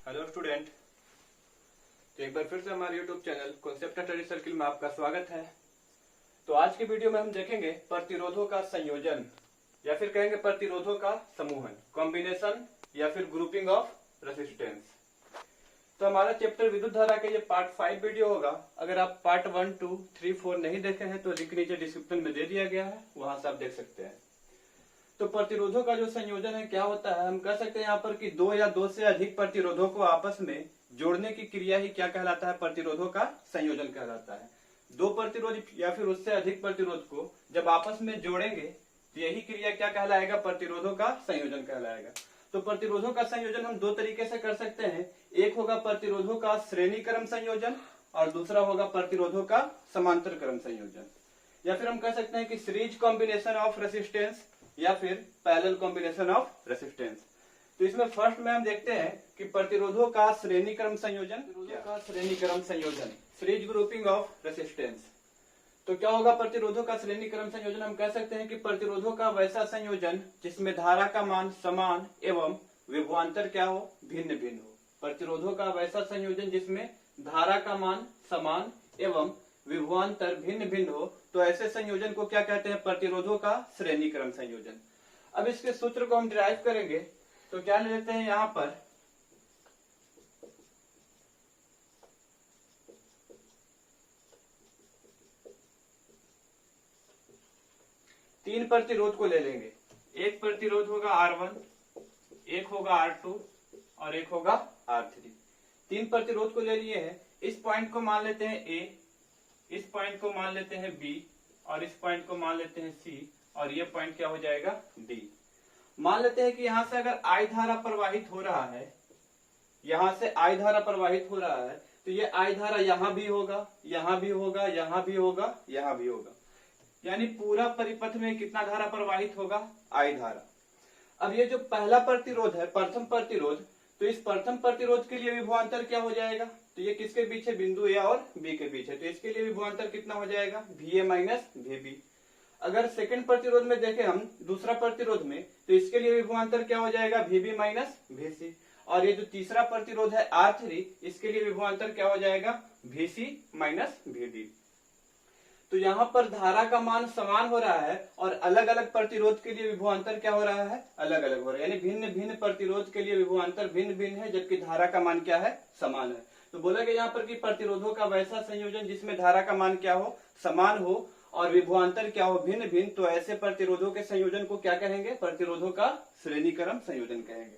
Hello student. तो एक बार फिर से हमारे YouTube channel concept study circle में आपका स्वागत है। तो आज की वीडियो में हम देखेंगे प्रतिरोधों का संयोजन या फिर कहेंगे प्रतिरोधों का समूहन, कॉम्बिनेशन या फिर ग्रुपिंग ऑफ रेसिस्टेंस। तो हमारा चैप्टर विद्युत धारा के ये पार्ट 5 वीडियो होगा। अगर आप पार्ट 1, 2, 3, 4 नहीं देखे हैं तो लिंक नीचे डिस्क्रिप्शन में दे दिया गया है, वहां से आप देख सकते हैं। तो प्रतिरोधों का जो संयोजन है क्या होता है, हम कह सकते हैं यहाँ पर कि दो या दो से अधिक प्रतिरोधों को आपस में जोड़ने की क्रिया ही क्या कहलाता है, प्रतिरोधों का संयोजन कहलाता है। दो प्रतिरोध या फिर उससे अधिक प्रतिरोध को जब आपस में जोड़ेंगे तो यही क्रिया क्या कहलाएगा, प्रतिरोधों का संयोजन कहलाएगा। तो प्रतिरोधों का संयोजन हम दो तरीके से कर सकते हैं, एक होगा प्रतिरोधों का श्रेणी क्रम संयोजन और दूसरा होगा प्रतिरोधों का समांतर क्रम संयोजन, या फिर हम कह सकते हैं कि सीरीज कॉम्बिनेशन ऑफ रेसिस्टेंस या फिर पैरेलल कॉम्बिनेशन ऑफ रेसिस्टेंस। तो इसमें फर्स्ट में हम देखते हैं कि प्रतिरोधों का श्रेणी क्रम संयोजन, सीरीज ग्रुपिंग ऑफ रेसिस्टेंस। तो क्या होगा प्रतिरोधों का श्रेणी क्रम संयोजन, हम कह सकते हैं कि प्रतिरोधों का वैसा संयोजन जिसमें धारा का मान समान एवं विभवांतर क्या हो, भिन्न भिन्न हो। प्रतिरोधों का वैसा संयोजन जिसमें धारा का मान समान एवं विभवांतर भिन्न भिन्न हो, तो ऐसे संयोजन को क्या कहते हैं, प्रतिरोधों का श्रेणी क्रम संयोजन। अब इसके सूत्र को हम डिराइव करेंगे तो क्या ले लेते हैं, यहाँ पर तीन प्रतिरोध को ले लेंगे। एक प्रतिरोध होगा R1, एक होगा R2 और एक होगा R3। तीन प्रतिरोध को ले लिए हैं। इस पॉइंट को मान लेते हैं A, इस पॉइंट को मान लेते हैं B और इस पॉइंट को मान लेते हैं C और ये पॉइंट क्या हो जाएगा, D। मान लेते हैं कि यहां से अगर I धारा प्रवाहित हो रहा है, यहां से I धारा प्रवाहित हो रहा है, तो ये I धारा यहां भी होगा, यहां भी होगा, यहां भी होगा, यहां भी होगा, यानी पूरा परिपथ में कितना धारा प्रवाहित होगा, I धारा। अब ये जो पहला प्रतिरोध है, प्रथम प्रतिरोध, तो इस प्रथम प्रतिरोध के लिए विभवांतर क्या हो जाएगा, तो ये किसके बीच है, बिंदु A और B के बीच है, तो इसके लिए विभवांतर कितना हो जाएगा, VA माइनस VB। अगर सेकंड प्रतिरोध में देखें हम, दूसरा प्रतिरोध में, तो इसके लिए विभवांतर क्या हो जाएगा, VB माइनस VC। और ये जो तीसरा प्रतिरोध है R3, इसके लिए विभवांतर क्या हो जाएगा, VC माइनस VD। तो यहाँ पर धारा का मान समान हो रहा है और अलग अलग प्रतिरोध के लिए विभवांतर क्या हो रहा है, अलग अलग हो रहा है, यानी भिन्न भिन्न प्रतिरोध के लिए विभवांतर भिन्न भिन्न है, जबकि धारा का मान क्या है, समान है। तो बोला गया यहाँ पर कि प्रतिरोधों का वैसा संयोजन जिसमें धारा का मान क्या हो, समान हो और विभवांतर क्या हो, भिन्न भिन्न, तो ऐसे प्रतिरोधों के संयोजन को क्या कहेंगे, प्रतिरोधों का श्रेणी क्रम संयोजन कहेंगे।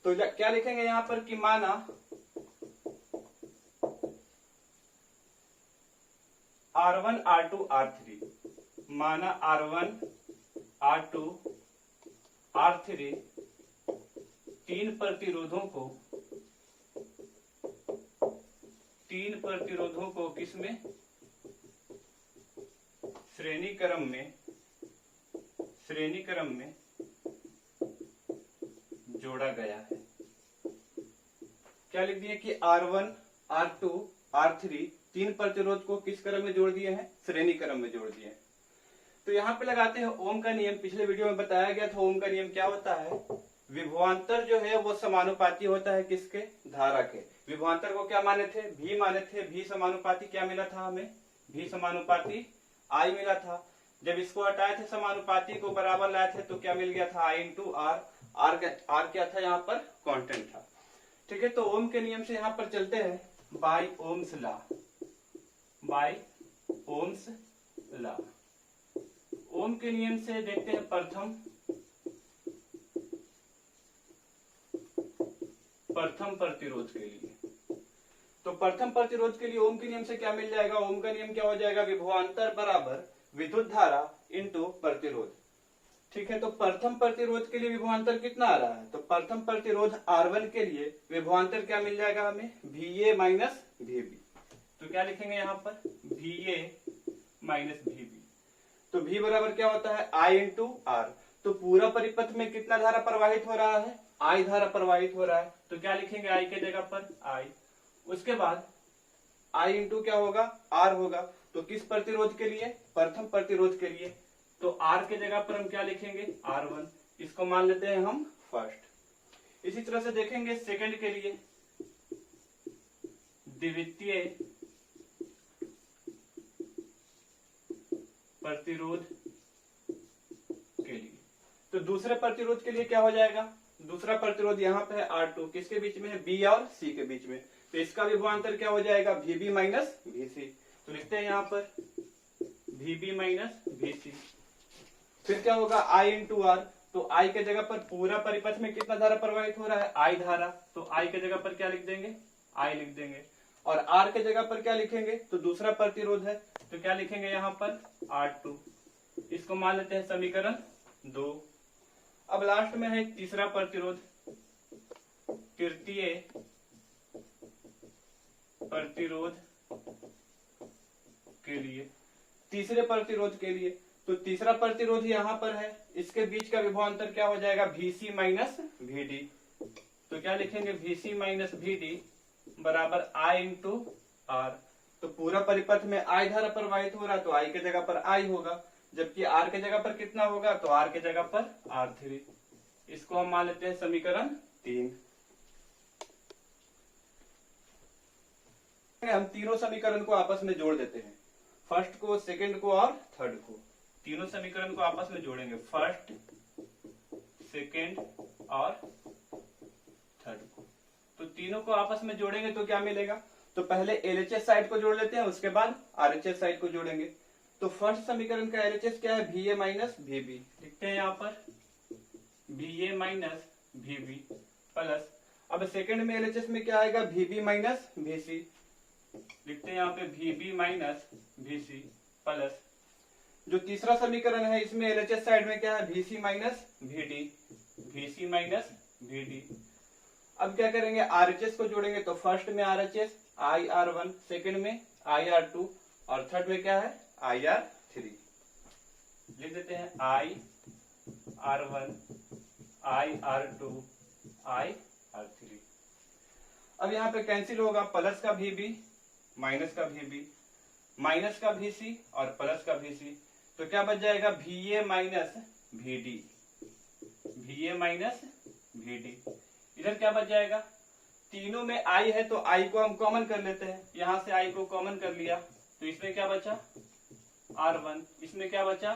तो क्या लिखेंगे यहाँ पर कि माना R1, R2, R3, माना R1, R2, R3 तीन प्रतिरोधों को किसमें, श्रेणी क्रम में जोड़ा गया है। क्या लिख दिए कि R1, R2, R3 तीन प्रतिरोध को किस क्रम में जोड़ दिए हैं, श्रेणी क्रम में जोड़ दिए हैं। तो यहाँ पे लगाते हैं ओम का नियम। पिछले वीडियो में बताया गया था ओम का नियम क्या होता है, विभवांतर जो है वो समानुपाती होता है किसके, धारा के। विभवांतर को क्या माने थे, V माने थे। V समानुपाती क्या मिला था हमें, V समानुपाती I मिला था। जब इसको हटाए थे, समानुपाती को बराबर लाए थे, तो क्या मिल गया था, I इंटू R। R क्या था, यहाँ पर कांस्टेंट था। ठीक है, तो ओम के नियम से यहाँ पर चलते हैं, by Ohm's law, by Ohm's law. Ohm के नियम से देखते हैं प्रथम प्रतिरोध के लिए। तो प्रथम प्रतिरोध के लिए ओम के नियम से क्या मिल जाएगा, ओम का नियम क्या हो जाएगा, विभवांतर बराबर विद्युत धारा इंटू प्रतिरोध। ठीक है, तो प्रथम प्रतिरोध के लिए विभवांतर कितना आ रहा है, तो प्रथम प्रतिरोध R1 के लिए विभवांतर क्या मिल जाएगा हमें, VA माइनस VB। तो क्या लिखेंगे यहाँ पर, VA माइनस VB। तो V बराबर क्या होता है, I इंटू R। तो पूरा परिपथ में कितना धारा प्रवाहित हो रहा है, I धारा प्रवाहित हो रहा है, तो क्या लिखेंगे I के जगह पर I। उसके बाद I इंटू क्या होगा, R होगा। तो किस प्रतिरोध के लिए, प्रथम प्रतिरोध के लिए, तो R के जगह पर हम क्या लिखेंगे, R1। इसको मान लेते हैं हम फर्स्ट। इसी तरह से देखेंगे सेकंड के लिए, द्वितीय प्रतिरोध के लिए। तो दूसरे प्रतिरोध के लिए क्या हो जाएगा, दूसरा प्रतिरोध यहाँ पे है R2, किसके बीच में है, B और C के बीच में। तो इसका विभवांतर क्या हो जाएगा, VB माइनस VC। तो लिखते हैं यहाँ पर VB माइनस VC। फिर क्या होगा I इंटू R। तो I के जगह पर पूरा परिपथ में कितना धारा प्रवाहित हो रहा है, I धारा। तो I के जगह पर क्या लिख देंगे, I लिख देंगे। और R के जगह पर क्या लिखेंगे, तो दूसरा प्रतिरोध है, तो क्या लिखेंगे यहाँ पर R2। इसको मान लेते हैं समीकरण 2। अब लास्ट में है तीसरा प्रतिरोध, तृतीय प्रतिरोध के लिए। तीसरे प्रतिरोध के लिए तो तीसरा प्रतिरोध यहाँ पर है, इसके बीच का विभवांतर क्या हो जाएगा, VC माइनस VD। तो क्या लिखेंगे, VC माइनस VD बराबर I इंटू R। तो पूरा परिपथ में I धारा प्रवाहित हो रहा है, तो I के जगह पर I होगा, जबकि R के जगह पर कितना होगा, तो R के जगह पर R3। इसको हम मान लेते हैं समीकरण 3। हम तीनों समीकरण को आपस में जोड़ देते हैं, फर्स्ट को, सेकंड को और थर्ड को। तीनों समीकरण को आपस में जोड़ेंगे, फर्स्ट, सेकंड और थर्ड को। तो तीनों को आपस में जोड़ेंगे तो क्या मिलेगा, तो पहले LHS साइड को जोड़ लेते हैं, उसके बाद RHS साइड को जोड़ेंगे। तो फर्स्ट समीकरण का LHS क्या है, VA माइनस VB। लिखते हैं यहाँ पर VA माइनस VB प्लस, अब सेकंड में LHS में क्या आएगा, VB माइनस VC। लिखते हैं यहाँ पे VB माइनस VC प्लस, जो तीसरा समीकरण है इसमें LHS साइड में क्या है, VC minus VD, VC minus VD। अब क्या करेंगे, RHS को जोड़ेंगे, तो फर्स्ट में RHS IR1, सेकंड में IR2 और थर्ड में क्या है, IR3। लिख देते हैं IR1, IR2, IR3। अब यहाँ पे कैंसिल होगा, प्लस का VB माइनस का VB, माइनस का VC और प्लस का VC। तो क्या बच जाएगा, VA minus VD, VA minus VD। इधर क्या बच जाएगा, तीनों में I है तो I को हम कॉमन कर लेते हैं, यहां से I को कॉमन कर लिया, तो इसमें क्या बचा R1, इसमें क्या बचा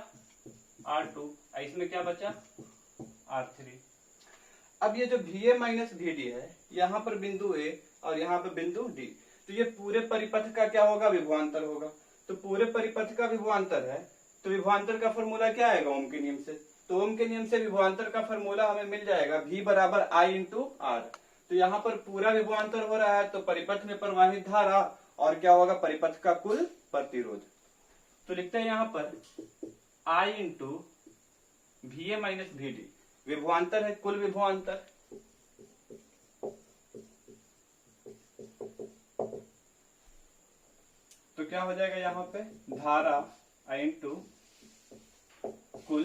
R2, इसमें क्या बचा R3। अब ये जो VA माइनस VD है, यहाँ पर बिंदु A और यहाँ पर बिंदु D, तो ये पूरे परिपथ का क्या होगा, विभवांतर होगा। तो पूरे परिपथ का विभवांतर है, तो विभवांतर का फॉर्मूला क्या आएगा, ओम के नियम से। तो ओम के नियम से विभवांतर का फॉर्मूला हमें मिल जाएगा V बराबर I इंटू R। तो यहाँ पर पूरा विभवांतर हो रहा है, तो परिपथ में प्रवाहित धारा और क्या होगा, परिपथ का कुल प्रतिरोध। तो लिखते हैं यहाँ पर I into VA minus VD, विभवांतर है कुल विभवांतर, तो क्या हो जाएगा यहाँ पे, धारा I इंटू कुल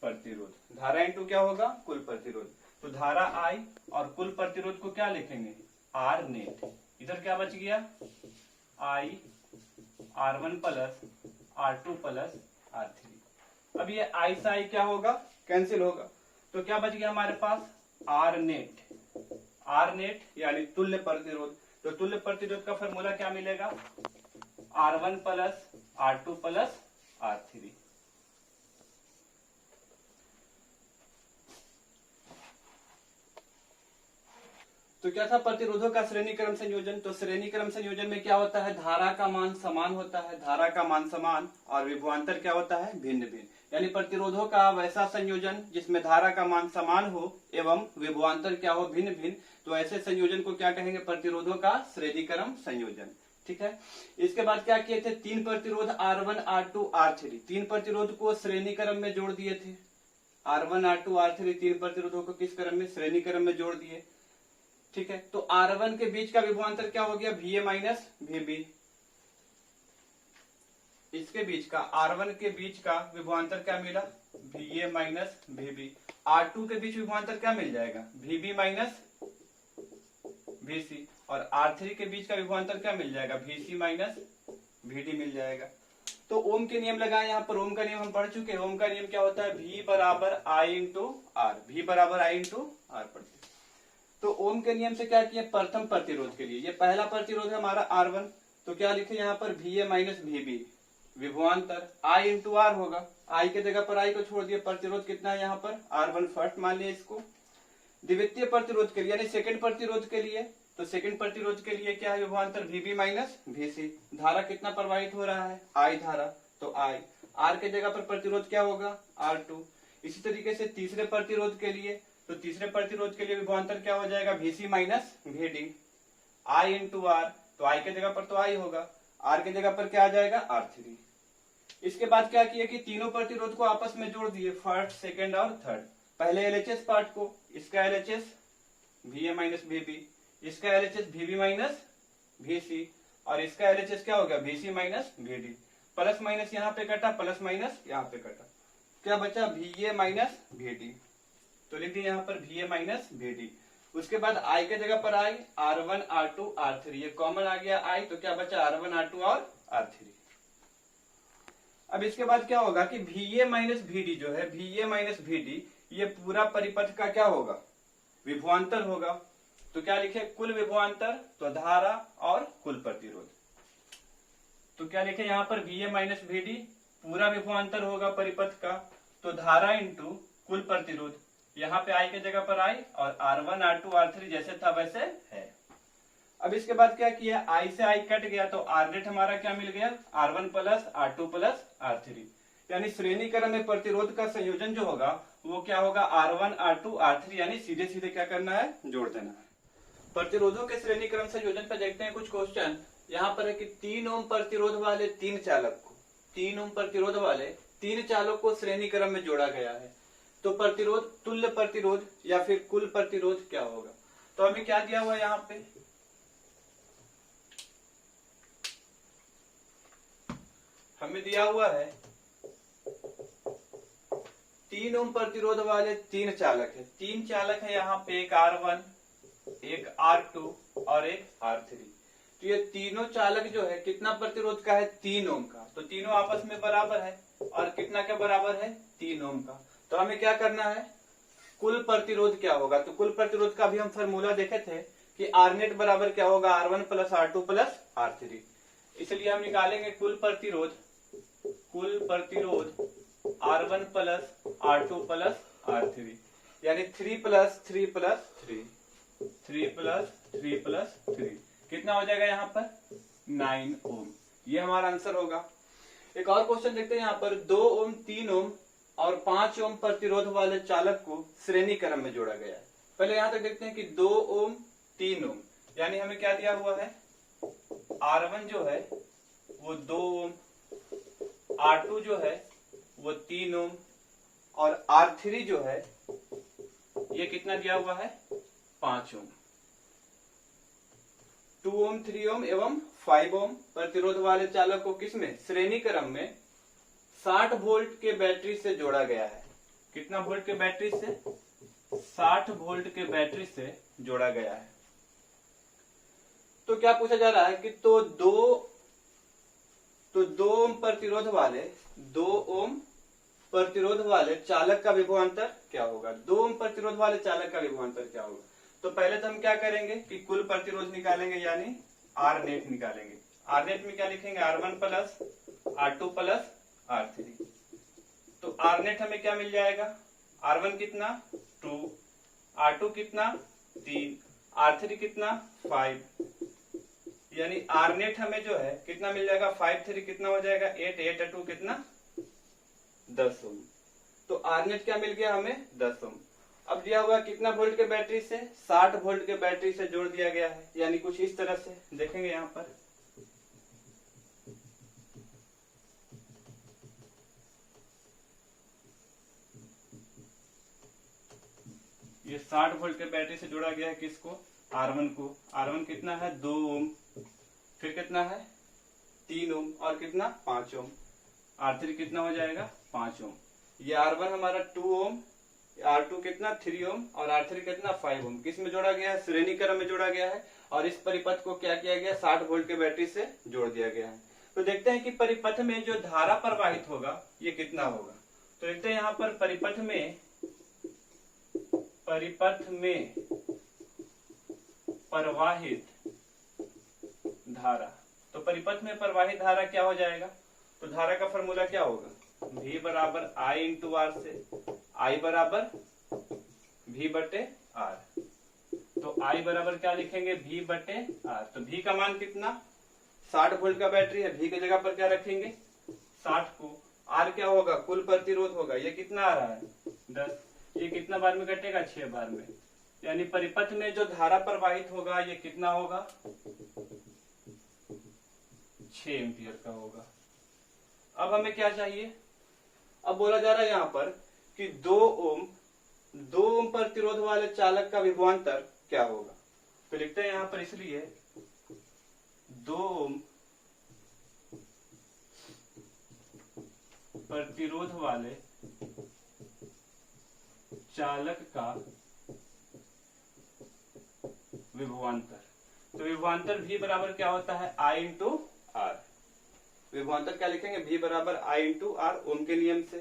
प्रतिरोध। धारा इंटू क्या होगा, कुल प्रतिरोध। तो धारा I और कुल प्रतिरोध को क्या लिखेंगे, R नेट। इधर क्या बच गया, I R1 plus R2 plus R3। अब ये I से I क्या होगा, कैंसिल होगा, तो क्या बच गया हमारे पास, R नेट। R नेट यानी तुल्य प्रतिरोध। तो तुल्य प्रतिरोध का फॉर्मूला क्या मिलेगा, R1 plus R2 plus R3। तो क्या था, प्रतिरोधों का श्रेणी क्रम संयोजन। तो श्रेणी क्रम संयोजन में क्या होता है, धारा का मान समान होता है, धारा का मान समान, और विभवांतर क्या होता है, भिन्न भिन्न। यानी प्रतिरोधों का वैसा संयोजन जिसमें धारा का मान समान हो एवं विभवांतर क्या हो, भिन्न भिन्न, तो ऐसे संयोजन को क्या कहेंगे, प्रतिरोधों का श्रेणी क्रम संयोजन। ठीक है, इसके बाद क्या किए थे, तीन प्रतिरोध R1, R2, R3, तीन प्रतिरोध को श्रेणी क्रम में जोड़ दिए थे। R1, R2, R3 तीन प्रतिरोधों को किस क्रम में, श्रेणी क्रम में जोड़ दिए। ठीक है, तो R1 के बीच का विभवांतर क्या हो गया, VA माइनस VB। इसके बीच का, R1 के बीच का विभवांतर क्या मिला, VA माइनस VB। R2 के बीच विभवांतर क्या मिल जाएगा, VB माइनस VC। और R3 के बीच का विभवांतर क्या मिल जाएगा, VC माइनस VD मिल जाएगा। तो ओम के नियम लगाए, यहाँ पर ओम का नियम हम पढ़ चुके हैं। ओम का नियम क्या होता है, V बराबर I इंटू R, V बराबर I इंटू R पढ़ते। तो ओम के नियम से क्या किए, प्रथम प्रतिरोध के लिए, ये पहला प्रतिरोध है हमारा R1, तो क्या लिखे यहाँ पर VA माइनस VB विभवांतर I इंटू आर होगा, I के जगह पर I को छोड़ दिए, प्रतिरोध कितना है यहाँ पर R1 फर्स्ट मान लिया इसको। द्वितीय प्रतिरोध के लिए यानी सेकंड प्रतिरोध के लिए, तो सेकंड प्रतिरोध के लिए क्या है विभवांतर VB माइनस VC, धारा कितना प्रवाहित हो रहा है I धारा, तो I, R के जगह पर प्रतिरोध क्या होगा R2। इसी तरीके से तीसरे प्रतिरोध के लिए, तो तीसरे प्रतिरोध के लिए विभवांतर क्या हो जाएगा VC minus VD, I into R, तो I के जगह पर तो I होगा, R के जगह पर क्या आ जाएगा R3। इसके बाद क्या किया कि तीनों प्रतिरोध को आपस में जोड़ दिए, फर्स्ट सेकंड और थर्ड। पहले LHS पार्ट को, इसका LHS VA माइनस VB, इसका LHS VB माइनस VC, और इसका LHS क्या हो गया VC minus VD। Plus minus यहाँ पे कटा, प्लस माइनस यहाँ पे कटा, क्या बचा VA माइनस VD, तो लिख दिए यहाँ पर VA माइनस VD। उसके बाद I के जगह पर I, R1 R2 R3, ये कॉमन आ गया I, तो क्या बचा R1 R2 और R3। अब इसके बाद क्या होगा कि VA माइनस VD जो है, VA माइनस VD, ये पूरा परिपथ का क्या होगा विभवांतर होगा। तो क्या लिखे, कुल विभवांतर, तो धारा और कुल प्रतिरोध। तो क्या लिखे यहाँ पर VA माइनस VD पूरा विभवांतर होगा परिपथ का, तो धारा इंटू कुल प्रतिरोध, यहाँ पे I के जगह पर I और R1 R2 R3 जैसे था वैसे है। अब इसके बाद क्या किया, I से I कट गया, तो R नेट हमारा क्या मिल गया R1 plus R2 plus R3, यानी श्रेणी क्रम में प्रतिरोध का संयोजन जो होगा वो क्या होगा R1 R2 R3, यानी सीधे सीधे क्या करना है जोड़ देना है। प्रतिरोधों के श्रेणी क्रम संयोजन पे देखते हैं कुछ क्वेश्चन। यहाँ पर है कि 3 ओम प्रतिरोध वाले 3 चालक को, 3 ओम प्रतिरोध वाले 3 चालक को श्रेणी क्रम में जोड़ा गया है, तो प्रतिरोध तुल्य प्रतिरोध या फिर कुल प्रतिरोध क्या होगा। तो हमें क्या दिया हुआ है यहाँ पे, हमें दिया हुआ है 3 ओम प्रतिरोध वाले 3 चालक है, 3 चालक है यहाँ पे, एक R1, एक R2 और एक R3। तो ये तीनों चालक जो है कितना प्रतिरोध का है 3 ओम का, तो तीनों आपस में बराबर है, और कितना क्या बराबर है 3 ओम का। तो हमें क्या करना है, कुल प्रतिरोध क्या होगा, तो कुल प्रतिरोध का भी हम फॉर्मूला देखे थे कि R नेट बराबर क्या होगा R1 plus R2 plus R3, इसलिए हम निकालेंगे कुल प्रतिरोध R1 plus R2 plus R3, यानी 3 प्लस 3 प्लस 3, 3 प्लस 3 प्लस 3, कितना हो जाएगा यहाँ पर 9 ओम, ये हमारा आंसर होगा। एक और क्वेश्चन देखते हैं यहाँ पर, 2 ओम 3 ओम और 5 ओम प्रतिरोध वाले चालक को श्रेणी क्रम में जोड़ा गया है। पहले यहाँ तक देखते हैं कि 2 ओम 3 ओम, यानी हमें क्या दिया हुआ है R1 जो है वो 2 ओम, R2 जो है वो 3 ओम, और R3 जो है ये कितना दिया हुआ है 5 ओम। 2 ओम 3 ओम एवं 5 ओम प्रतिरोध वाले चालक को किसमें श्रेणी क्रम में 60 वोल्ट के बैटरी से जोड़ा गया है। कितना वोल्ट के बैटरी से, 60 वोल्ट के बैटरी से जोड़ा गया है। तो क्या पूछा जा रहा है कि तो 2 ओम प्रतिरोध वाले 2 ओम प्रतिरोध वाले चालक का विभवांतर क्या होगा, 2 ओम प्रतिरोध वाले चालक का विभवांतर क्या होगा। तो पहले तो हम क्या करेंगे कि कुल प्रतिरोध निकालेंगे, यानी R नेट निकालेंगे। R नेट में क्या लिखेंगे R1 plus R2 plus R3, तो R नेट हमें क्या मिल जाएगा, R1 कितना 2, R2 कितना 3, R3 कितना 5, यानी R नेट हमें जो है कितना मिल जाएगा 5 3 कितना हो जाएगा 8, 8 2 कितना 10 ओम। तो R नेट क्या मिल गया हमें 10 ओम। अब दिया हुआ कितना वोल्ट के बैटरी से, 60 वोल्ट के बैटरी से जोड़ दिया गया है, यानी कुछ इस तरह से देखेंगे यहाँ पर। ये 60 वोल्ट के बैटरी से जोड़ा गया है किसको, R1 को। R1 कितना है 2 ओम, फिर कितना है 3 ओम और कितना 5 ओम। R3 कितना हो जाएगा 5 ओम। ये R1 हमारा 2 ओम, R2 कितना 3 ओम और R3 कितना 5 ओम। किस में जोड़ा गया है, श्रेणी क्रम में जोड़ा गया है, और इस परिपथ को क्या किया गया 60 वोल्ट के बैटरी से जोड़ दिया गया है। तो देखते हैं कि परिपथ में जो धारा प्रवाहित होगा ये कितना होगा। तो देखते हैं यहाँ पर परिपथ में प्रवाहित धारा। तो परिपथ में प्रवाहित धारा क्या हो जाएगा? तो धारा का फॉर्मूला क्या होगा? V बराबर I इंटू आर से I बराबर V बटे R। तो I बराबर क्या लिखेंगे? V बटे R। तो V का मान कितना? 60 वोल्ट का बैटरी है, V की जगह पर क्या रखेंगे? 60 को। R क्या होगा? कुल प्रतिरोध होगा। ये कितना आ रहा है? 10। ये कितना बार में कटेगा? 6 बार में। यानी परिपथ में जो धारा प्रवाहित होगा ये कितना होगा? 6 एम्पियर का होगा। अब हमें क्या चाहिए? अब बोला जा रहा है यहाँ पर कि 2 ओम प्रतिरोध वाले चालक का विभवांतर क्या होगा। तो लिखते हैं यहाँ पर, इसलिए 2 ओम प्रतिरोध वाले चालक का विभवांतर। तो विभवांतर V बराबर क्या होता है? I into R. विभवांतर क्या लिखेंगे? V बराबर I इंटू आर, ओम के नियम से।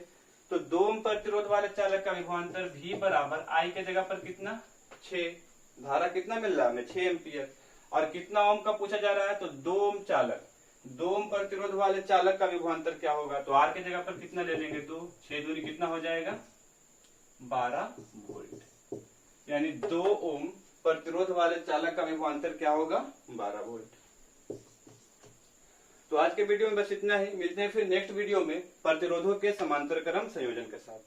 तो 2 ओम प्रतिरोध वाले चालक का विभवांतर V बराबर I के जगह पर कितना? 6। धारा कितना मिल रहा है हमें? 6 एम्पियर। और कितना ओम का पूछा जा रहा है? तो 2 ओम चालक, 2 ओम प्रतिरोध वाले चालक का विभवांतर क्या होगा? तो R के जगह पर कितना ले लेंगे? 2। 6 दूनी कितना हो जाएगा? 12 वोल्ट। यानी 2 ओम प्रतिरोध वाले चालक का विभवांतर क्या होगा? 12 वोल्ट। तो आज के वीडियो में बस इतना ही। मिलते हैं फिर नेक्स्ट वीडियो में प्रतिरोधों के समांतर क्रम संयोजन के साथ।